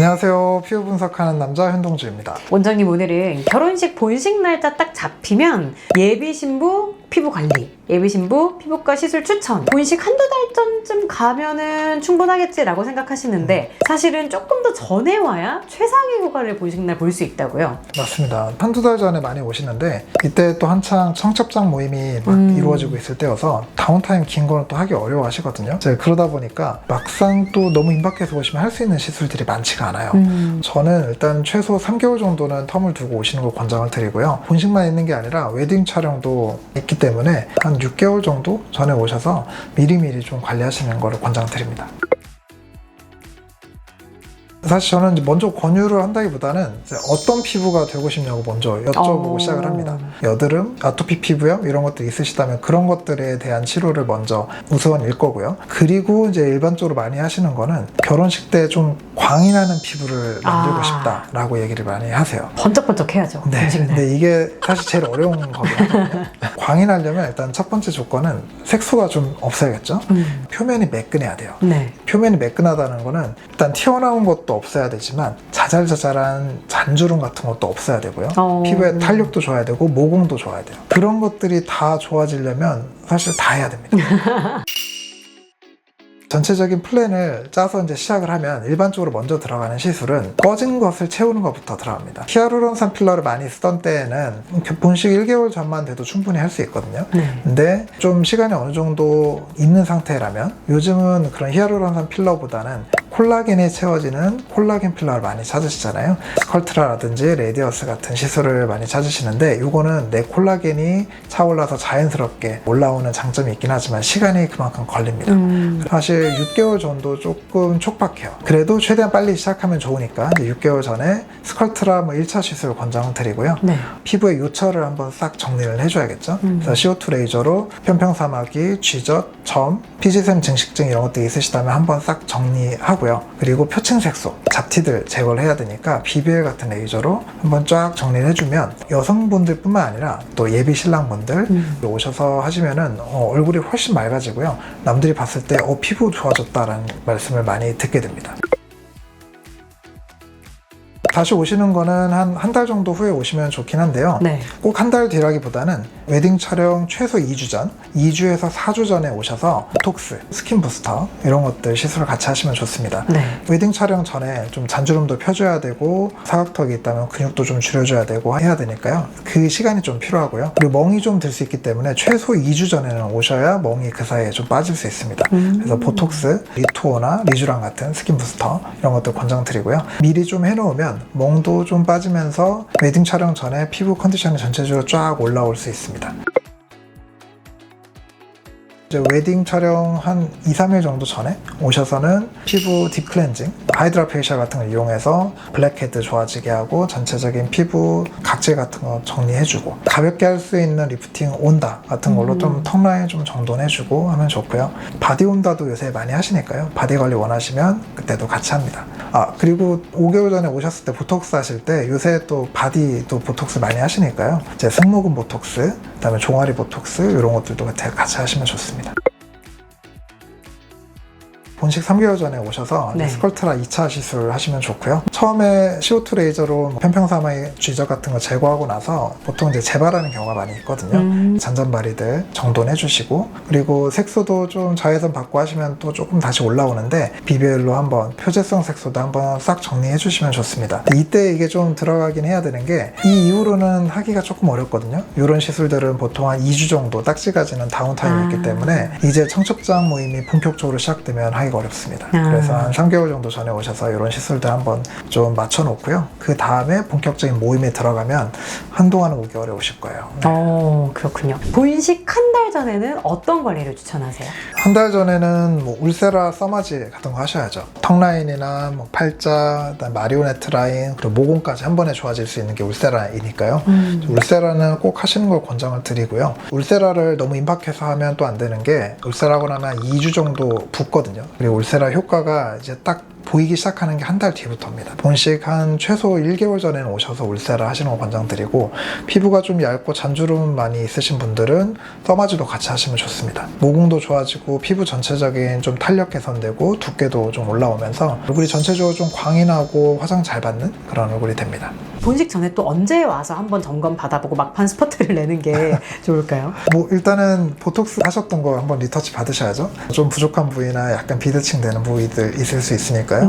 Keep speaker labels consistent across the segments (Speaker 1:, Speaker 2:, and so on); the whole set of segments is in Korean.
Speaker 1: 안녕하세요. 피부 분석하는 남자 현동주입니다.
Speaker 2: 원장님, 오늘은 결혼식 본식 날짜 딱 잡히면 예비 신부 피부 관리, 예비 신부 피부과 시술 추천, 본식 한두 달 전쯤 가면은 충분하겠지라고 생각하시는데 사실은 조금 더 전에 와야 최상의 효과를 본식 날 볼 수 있다고요?
Speaker 1: 맞습니다. 한두 달 전에 많이 오시는데 이때 또 한창 청첩장 모임이 막 이루어지고 있을 때여서 다운타임 긴 거는 또 하기 어려워 하시거든요. 그러다 보니까 막상 또 너무 임박해서 오시면 할 수 있는 시술들이 많지가 않아요. 저는 일단 최소 3개월 정도는 텀을 두고 오시는 걸 권장을 드리고요. 본식만 있는 게 아니라 웨딩 촬영도 있기 때문에 한 6개월 정도 전에 오셔서 미리미리 좀 관리하시는 거를 권장드립니다. 사실 저는 먼저 권유를 한다기보다는 어떤 피부가 되고 싶냐고 먼저 여쭤보고 시작을 합니다. 여드름, 아토피 피부염 이런 것들이 있으시다면 그런 것들에 대한 치료를 먼저 우선일 거고요. 그리고 이제 일반적으로 많이 하시는 거는 결혼식 때 좀 광이 나는 피부를 만들고 싶다라고 얘기를 많이 하세요.
Speaker 2: 번쩍번쩍 해야죠.
Speaker 1: 네,
Speaker 2: 본식 날.
Speaker 1: 근데 이게 사실 제일 어려운 거거든요. 광이 나려면 일단 첫 번째 조건은 색소가 좀 없어야겠죠. 표면이 매끈해야 돼요.
Speaker 2: 네.
Speaker 1: 표면이 매끈하다는 거는 일단 튀어나온 것도 없어야 되지만 자잘자잘한 잔주름 같은 것도 없어야 되고요. 피부의 탄력도 좋아야 되고 모공도 좋아야 돼요. 그런 것들이 다 좋아지려면 사실 다 해야 됩니다. 전체적인 플랜을 짜서 이제 시작을 하면 일반적으로 먼저 들어가는 시술은 꺼진 것을 채우는 것부터 들어갑니다. 히아루론산 필러를 많이 쓰던 때에는 본식 1개월 전만 돼도 충분히 할 수 있거든요. 근데 좀 시간이 어느 정도 있는 상태라면 요즘은 그런 히아루론산 필러보다는 콜라겐이 채워지는 콜라겐 필러를 많이 찾으시잖아요. 스컬트라라든지 레디어스 같은 시술을 많이 찾으시는데 이거는 내 콜라겐이 차올라서 자연스럽게 올라오는 장점이 있긴 하지만 시간이 그만큼 걸립니다. 사실 6개월 정도 조금 촉박해요. 그래도 최대한 빨리 시작하면 좋으니까 이제 6개월 전에 스컬트라 1차 시술 권장을 드리고요.
Speaker 2: 네.
Speaker 1: 피부의 요철을 한번 싹 정리를 해줘야겠죠. 그래서 CO2 레이저로 편평사마귀, 쥐젖, 점, 피지샘 증식증 이런 것들이 있으시다면 한번 싹 정리하고요. 그리고 표층색소, 잡티들 제거를 해야 되니까 BBL 같은 레이저로 한번 쫙 정리를 해주면 여성분들 뿐만 아니라 또 예비 신랑분들 오셔서 하시면은 얼굴이 훨씬 맑아지고요. 남들이 봤을 때 피부 좋아졌다라는 말씀을 많이 듣게 됩니다. 다시 오시는 거는 한 달 정도 후에 오시면 좋긴 한데요.
Speaker 2: 네.
Speaker 1: 꼭 한 달 뒤라기보다는 웨딩 촬영 최소 2주 전, 2주에서 4주 전에 오셔서 보톡스, 스킨 부스터 이런 것들 시술을 같이 하시면 좋습니다.
Speaker 2: 네.
Speaker 1: 웨딩 촬영 전에 좀 잔주름도 펴줘야 되고 사각턱이 있다면 근육도 좀 줄여줘야 되고 해야 되니까요. 그 시간이 좀 필요하고요. 그리고 멍이 좀 들 수 있기 때문에 최소 2주 전에는 오셔야 멍이 그 사이에 좀 빠질 수 있습니다. 그래서 보톡스, 리투어나 리쥬란 같은 스킨 부스터 이런 것들 권장드리고요. 미리 좀 해놓으면 멍도 좀 빠지면서 웨딩 촬영 전에 피부 컨디션이 전체적으로 쫙 올라올 수 있습니다. 이제 웨딩 촬영 한 2-3일 정도 전에 오셔서는 피부 딥클렌징, 하이드라 페이셜 같은 걸 이용해서 블랙헤드 좋아지게 하고 전체적인 피부 각질 같은 거 정리해주고 가볍게 할 수 있는 리프팅 온다 같은 걸로 좀 턱라인 좀 정돈해주고 하면 좋고요. 바디 온다도 요새 많이 하시니까요. 바디 관리 원하시면 그때도 같이 합니다. 그리고 5개월 전에 오셨을 때 보톡스 하실 때 요새 또 바디도 보톡스 많이 하시니까요. 이제 승모근 보톡스, 그다음에 종아리 보톡스 이런 것들도 같이 하시면 좋습니다. 본식 3개월 전에 오셔서
Speaker 2: 네.
Speaker 1: 스컬트라 2차 시술 하시면 좋고요. 처음에 CO2 레이저로 편평사마의 쥐적 같은 거 제거하고 나서 보통 이제 재발하는 경우가 많이 있거든요. 잔잔바리들 정돈해주시고 그리고 색소도 좀 자외선 받고 하시면 또 조금 다시 올라오는데 BBL로 한번 표재성 색소도 한번 싹 정리해주시면 좋습니다. 이때 이게 좀 들어가긴 해야 되는 게 이 이후로는 하기가 조금 어렵거든요. 이런 시술들은 보통 한 2주 정도 딱지가 지는 다운타임이 있기 때문에 이제 청첩장 모임이 본격적으로 시작되면 하기가 어렵습니다. 그래서 한 3개월 정도 전에 오셔서 이런 시술들 한번 좀 맞춰 놓고요. 그 다음에 본격적인 모임에 들어가면 한동안은 5개월에 오실 거예요. 네.
Speaker 2: 그렇군요. 본식 한 달 전에는 어떤 관리를 추천하세요?
Speaker 1: 한 달 전에는 울세라 써마지 같은 거 하셔야죠. 턱라인이나 팔자, 마리오네트 라인, 그리고 모공까지 한 번에 좋아질 수 있는 게 울세라이니까요. 울세라는 꼭 하시는 걸 권장을 드리고요. 울세라를 너무 임박해서 하면 또 안 되는 게 울세라고 나면 2주 정도 붓거든요. 그리고 울세라 효과가 이제 딱 보이기 시작하는 게 한 달 뒤부터입니다. 본식 한 최소 1개월 전에는 오셔서 울세라 하시는 거 권장드리고, 피부가 좀 얇고 잔주름 많이 있으신 분들은 써마지도 같이 하시면 좋습니다. 모공도 좋아지고 피부 전체적인 좀 탄력 개선되고 두께도 좀 올라오면서 얼굴이 전체적으로 좀 광이 나고 화장 잘 받는 그런 얼굴이 됩니다.
Speaker 2: 본식 전에 또 언제 와서 한번 점검 받아보고 막판 스퍼트를 내는 게 좋을까요?
Speaker 1: 뭐 일단은 보톡스 하셨던 거 한번 리터치 받으셔야죠. 좀 부족한 부위나 약간 비대칭 되는 부위들 있을 수 있으니까요.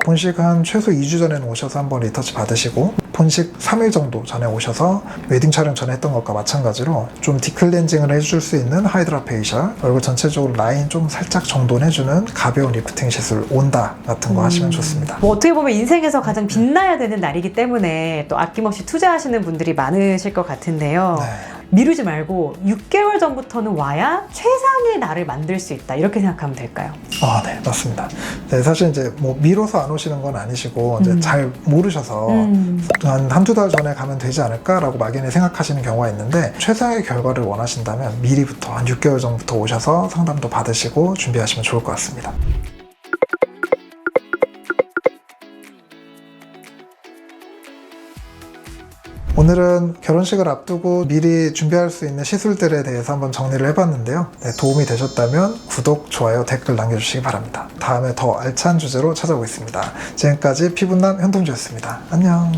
Speaker 1: 본식 한 최소 2주 전에는 오셔서 한번 리터치 받으시고, 본식 3일 정도 전에 오셔서 웨딩 촬영 전에 했던 것과 마찬가지로 좀 디클렌징을 해줄 수 있는 하이드라 페이셜, 얼굴 전체적으로 라인 좀 살짝 정돈해주는 가벼운 리프팅 시술 온다 같은 거 하시면 좋습니다.
Speaker 2: 뭐 어떻게 보면 인생에서 가장 빛나야 되는 날이기 때문에 또 아낌없이 투자하시는 분들이 많으실 것 같은데요.
Speaker 1: 네.
Speaker 2: 미루지 말고 6개월 전부터는 와야 최상의 날을 만들 수 있다, 이렇게 생각하면 될까요?
Speaker 1: 아, 네, 맞습니다. 네, 사실 이제 뭐 미뤄서 안 오시는 건 아니시고, 이제 잘 모르셔서 한두 달 전에 가면 되지 않을까라고 막연히 생각하시는 경우가 있는데, 최상의 결과를 원하신다면 미리부터 한 6개월 전부터 오셔서 상담도 받으시고 준비하시면 좋을 것 같습니다. 오늘은 결혼식을 앞두고 미리 준비할 수 있는 시술들에 대해서 한번 정리를 해봤는데요. 네, 도움이 되셨다면 구독, 좋아요, 댓글 남겨주시기 바랍니다. 다음에 더 알찬 주제로 찾아오겠습니다. 지금까지 피부남 현동주였습니다. 안녕.